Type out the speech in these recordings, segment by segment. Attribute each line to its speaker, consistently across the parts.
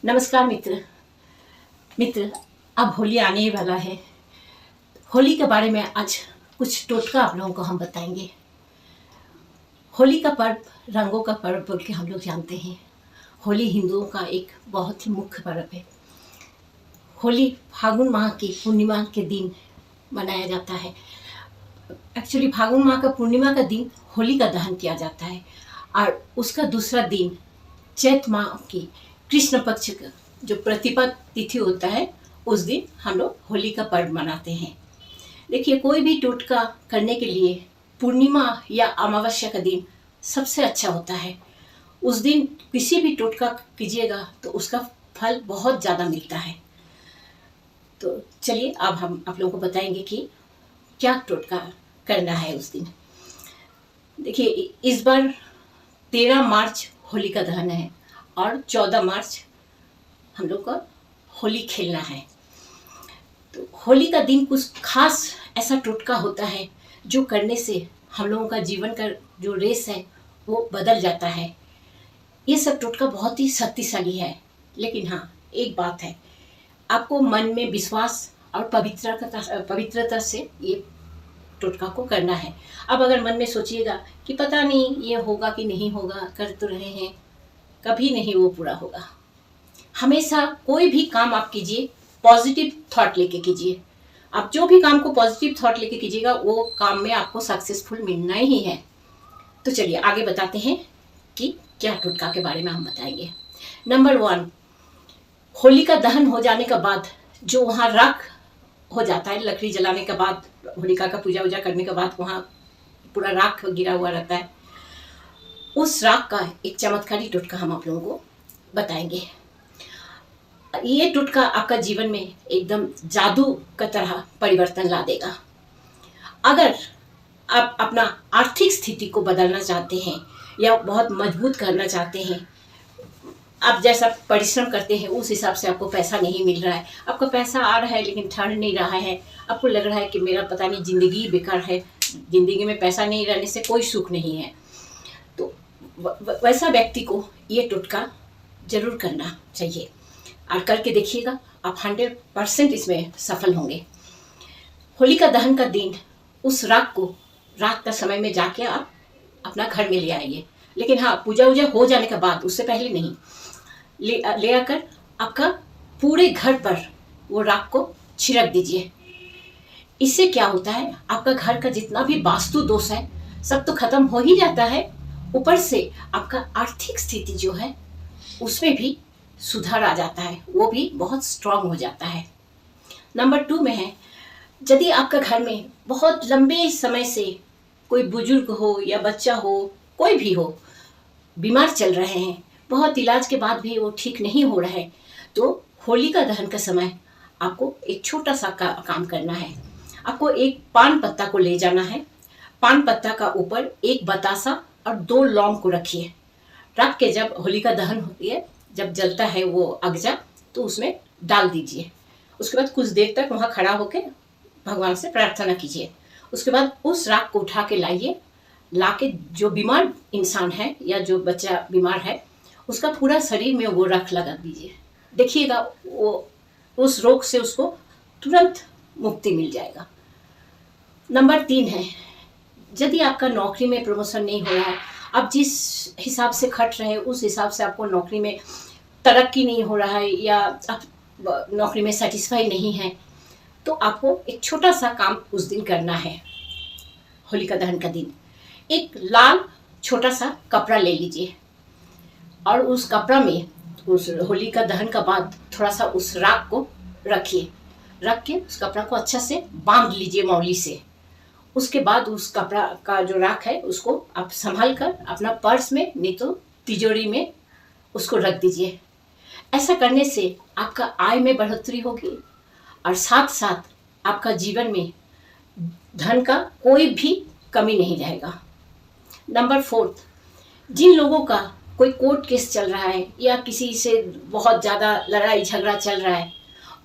Speaker 1: नमस्कार मित्र। अब होली आने ही वाला है। होली के बारे में आज कुछ टोटका आप लोगों को हम बताएंगे। होली का पर्व रंगों का पर्व बोल के हम लोग जानते हैं। होली हिंदुओं का एक बहुत ही मुख्य पर्व है। होली फागुन माह की पूर्णिमा के दिन मनाया जाता है। एक्चुअली फागुन माह का पूर्णिमा का दिन होली का दहन किया जाता है और उसका दूसरा दिन चैत माह की कृष्ण पक्ष का जो प्रतिपदा तिथि होता है उस दिन हम लोग होली का पर्व मनाते हैं। देखिए, कोई भी टोटका करने के लिए पूर्णिमा या अमावस्या का दिन सबसे अच्छा होता है। उस दिन किसी भी टोटका कीजिएगा तो उसका फल बहुत ज़्यादा मिलता है। तो चलिए अब हम आप लोगों को बताएंगे कि क्या टोटका करना है उस दिन। देखिए, इस बार 13 मार्च होली का दहन है और 14 मार्च हम लोग को होली खेलना है। तो होली का दिन कुछ खास ऐसा टोटका होता है जो करने से हम लोगों का जीवन का जो रेस है वो बदल जाता है। ये सब टोटका बहुत ही शक्तिशाली है, लेकिन हाँ, एक बात है, आपको मन में विश्वास और पवित्रता से ये टोटका को करना है। अब अगर मन में सोचिएगा कि पता नहीं ये होगा कि नहीं होगा, कर तो रहे हैं, कभी नहीं वो पूरा होगा। हमेशा कोई भी काम आप कीजिए पॉजिटिव थॉट लेके कीजिए। आप जो भी काम को पॉजिटिव थॉट लेके कीजिएगा वो काम में आपको सक्सेसफुल मिलना ही है। तो चलिए आगे बताते हैं कि क्या टोटका के बारे में हम बताएंगे। नंबर 1, होली का दहन हो जाने के बाद जो वहाँ राख हो जाता है, लकड़ी जलाने के बाद, होलिका का पूजा वूजा करने के बाद वहाँ पूरा राख गिरा हुआ रहता है, उस राख का एक चमत्कारी टोटका हम आप लोगों को बताएंगे। ये टोटका आपका जीवन में एकदम जादू का तरह परिवर्तन ला देगा। अगर आप अपना आर्थिक स्थिति को बदलना चाहते हैं या बहुत मजबूत करना चाहते हैं, आप जैसा परिश्रम करते हैं उस हिसाब से आपको पैसा नहीं मिल रहा है, आपका पैसा आ रहा है लेकिन ठहर नहीं रहा है, आपको लग रहा है कि मेरा पता नहीं ज़िंदगी बेकार है, ज़िंदगी में पैसा नहीं रहने से कोई सुख नहीं है, तो वैसा व्यक्ति को ये टोटका ज़रूर करना चाहिए और करके देखिएगा, आप 100% इसमें सफल होंगे। होली का दहन का दिन उस राख को रात का समय में जाके आप अपना घर में ले आइए, लेकिन हाँ, पूजा वूजा हो जाने के बाद, उससे पहले नहीं। ले आकर आपका पूरे घर पर वो राख को छिड़क दीजिए। इससे क्या होता है, आपका घर का जितना भी वास्तु दोष है सब तो खत्म हो ही जाता है, ऊपर से आपका आर्थिक स्थिति जो है उसमें भी सुधार आ जाता है, वो भी बहुत स्ट्रांग हो जाता है। नंबर 2 में है, यदि आपका घर में बहुत लंबे समय से कोई बुजुर्ग हो या बच्चा हो, कोई भी हो, बीमार चल रहे हैं, बहुत इलाज के बाद भी वो ठीक नहीं हो रहा है, तो होली का दहन का समय आपको एक छोटा सा काम करना है। आपको एक पान पत्ता को ले जाना है। पान पत्ता का ऊपर एक बतासा और 2 लौंग को रखिए। रख के जब होली का दहन होती है, जब जलता है वो अगजा, तो उसमें डाल दीजिए। उसके बाद कुछ देर तक वहाँ खड़ा होकर भगवान से प्रार्थना कीजिए। उसके बाद उस राख को उठा के लाइए। लाके जो बीमार इंसान है या जो बच्चा बीमार है उसका पूरा शरीर में वो राख लगा दीजिए। देखिएगा वो उस रोग से उसको तुरंत मुक्ति मिल जाएगा। नंबर 3 है, यदि आपका नौकरी में प्रमोशन नहीं हो रहा है, आप जिस हिसाब से खट रहे हैं उस हिसाब से आपको नौकरी में तरक्की नहीं हो रहा है या आप नौकरी में सेटिस्फाई नहीं है, तो आपको एक छोटा सा काम उस दिन करना है। होली का दहन का दिन एक लाल छोटा सा कपड़ा ले लीजिए और उस कपड़ा में उस होली का दहन का बाद थोड़ा सा उस राख को रखिए। रख के उस कपड़ा को अच्छा से बांध लीजिए मौली से। उसके बाद उस कपड़ा का जो राख है उसको आप संभाल कर अपना पर्स में नहीं तो तिजोरी में उसको रख दीजिए। ऐसा करने से आपका आय में बढ़ोतरी होगी और साथ साथ आपका जीवन में धन का कोई भी कमी नहीं रहेगा। नंबर 4, जिन लोगों का कोई कोर्ट केस चल रहा है या किसी से बहुत ज़्यादा लड़ाई झगड़ा चल रहा है,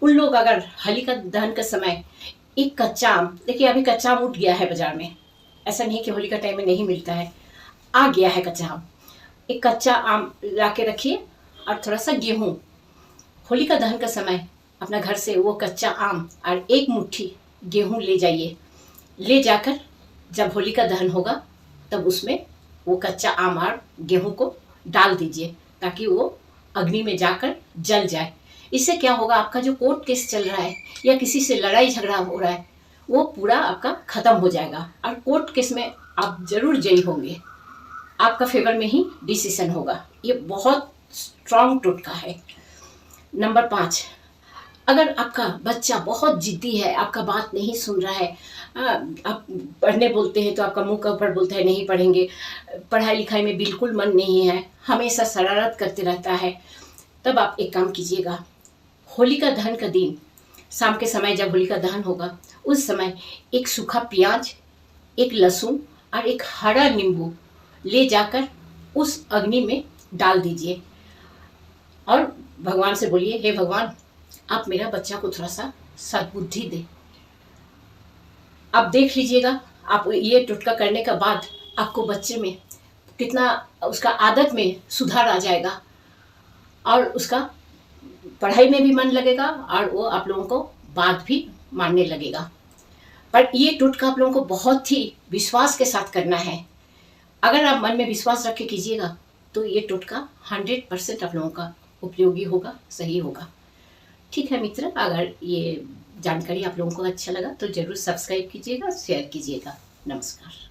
Speaker 1: उन लोग अगर होली का दहन का समय एक कच्चा आम, देखिए अभी कच्चा आम उठ गया है बाजार में, ऐसा नहीं कि होली का टाइम में नहीं मिलता है, आ गया है कच्चा आम। एक कच्चा आम ला के रखिए और थोड़ा सा गेहूँ होलिका दहन का समय अपना घर से वो कच्चा आम और एक मुट्ठी गेहूं ले जाइए। ले जाकर जब होलिका दहन होगा तब उसमें वो कच्चा आम और गेहूं को डाल दीजिए ताकि वो अग्नि में जाकर जल जाए। इससे क्या होगा, आपका जो कोर्ट केस चल रहा है या किसी से लड़ाई झगड़ा हो रहा है वो पूरा आपका खत्म हो जाएगा और कोर्ट केस में आप जरूर जयी होंगे। आपका फेवर में ही डिसीजन होगा। ये बहुत स्ट्रांग टोटका है। नंबर 5, अगर आपका बच्चा बहुत जिद्दी है, आपका बात नहीं सुन रहा है, आप पढ़ने बोलते हैं तो आपका मुंह के ऊपर बोलता है नहीं पढ़ेंगे, पढ़ाई लिखाई में बिल्कुल मन नहीं है, हमेशा शरारत करते रहता है, तब आप एक काम कीजिएगा। होलिका दहन का दिन शाम के समय जब होलिका दहन होगा उस समय एक सूखा प्याज, एक लहसुन और एक हरा नींबू ले जाकर उस अग्नि में डाल दीजिए और भगवान से बोलिए, हे भगवान, आप मेरा बच्चा को थोड़ा सा सद्बुद्धि दे। आप देख लीजिएगा, आप ये टोटका करने के बाद आपको बच्चे में कितना उसका आदत में सुधार आ जाएगा और उसका पढ़ाई में भी मन लगेगा और वो आप लोगों को बात भी मानने लगेगा। पर ये टोटका आप लोगों को बहुत ही विश्वास के साथ करना है। अगर आप मन में विश्वास रख के कीजिएगा तो ये टोटका 100% आप लोगों का उपयोगी होगा, सही होगा। ठीक है मित्र, अगर ये जानकारी आप लोगों को अच्छा लगा तो ज़रूर सब्सक्राइब कीजिएगा, शेयर कीजिएगा। नमस्कार।